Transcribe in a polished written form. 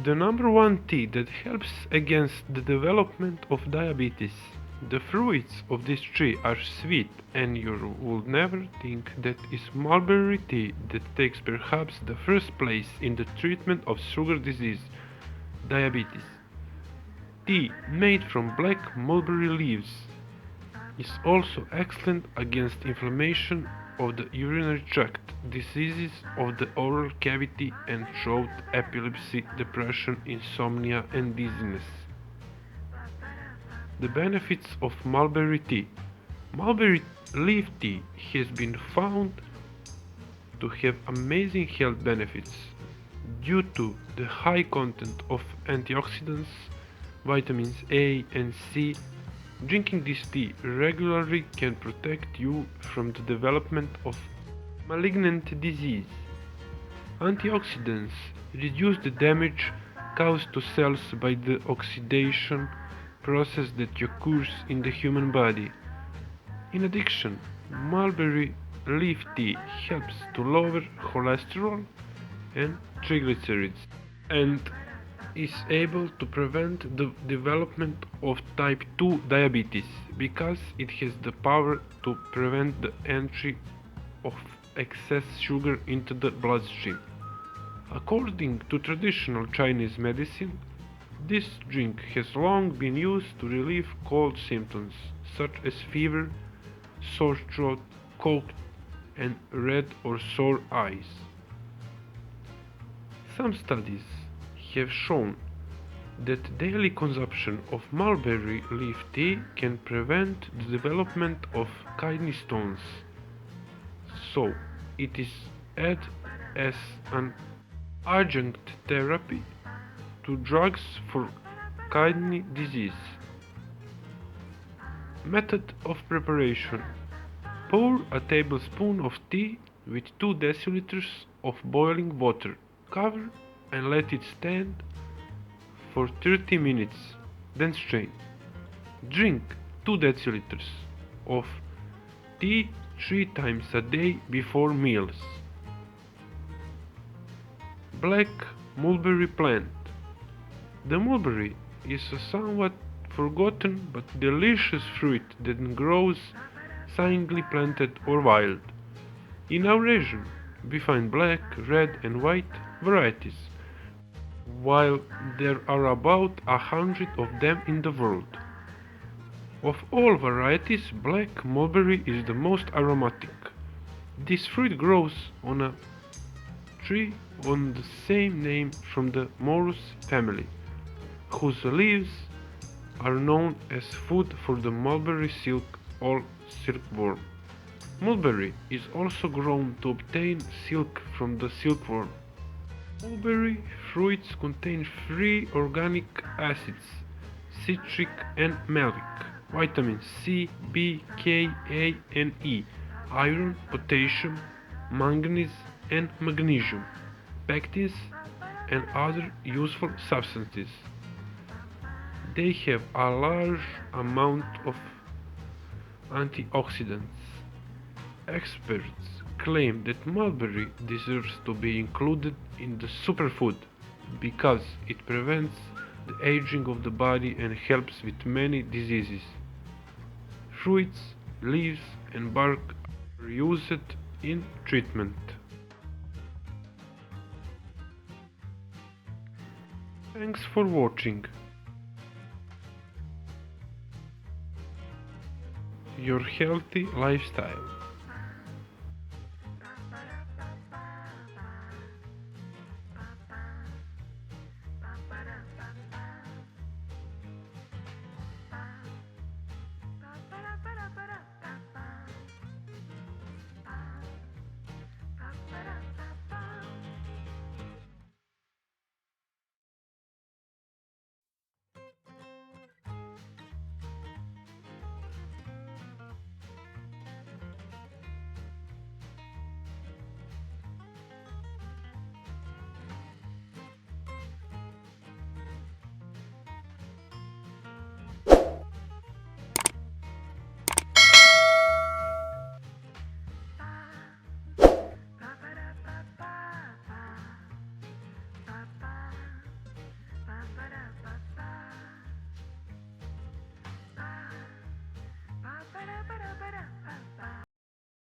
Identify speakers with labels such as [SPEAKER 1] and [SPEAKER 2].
[SPEAKER 1] The number one tea that helps against the development of diabetes. The fruits of this tree are sweet, and you would never think that is mulberry tea that takes perhaps the first place in the treatment of sugar disease, diabetes. Tea made from black mulberry leaves is also excellent against inflammation of the urinary tract, diseases of the oral cavity and throat, epilepsy, depression, insomnia, and dizziness. The benefits of mulberry tea. Mulberry leaf tea has been found to have amazing health benefits due to the high content of antioxidants, vitamins A and C. Drinking this tea regularly can protect you from the development of malignant disease. Antioxidants reduce the damage caused to cells by the oxidation process that occurs in the human body. In addition, mulberry leaf tea helps to lower cholesterol and triglycerides and is able to prevent the development of type 2 diabetes because it has the power to prevent the entry of excess sugar into the bloodstream. According to traditional Chinese medicine, this drink has long been used to relieve cold symptoms such as fever, sore throat, cold, and red or sore eyes. Some studies have shown that daily consumption of mulberry leaf tea can prevent the development of kidney stones, so it is added as an adjunct therapy to drugs for kidney disease. Method of preparation. Pour a tablespoon of tea with 2 deciliters of boiling water. Cover and let it stand for 30 minutes, then strain. Drink 2 deciliters of tea 3 times a day before meals. Black mulberry plant. The mulberry is a somewhat forgotten but delicious fruit that grows singly planted or wild. In our region, we find black, red, and white varieties, while there are about 100 of them in the world. Of all varieties, black mulberry is the most aromatic. This fruit grows on a tree on the same name from the Morus family, whose leaves are known as food for the mulberry silk or silkworm. Mulberry is also grown to obtain silk from the silkworm. Mulberry fruits contain free organic acids, citric and malic, vitamins C, B, K, A and E, iron, potassium, manganese and magnesium, pectins and other useful substances. They have a large amount of antioxidants. Experts claim that mulberry deserves to be included in the superfood because it prevents the aging of the body and helps with many diseases. Fruits, leaves and bark are used in treatment. Thanks for watching. Your healthy lifestyle.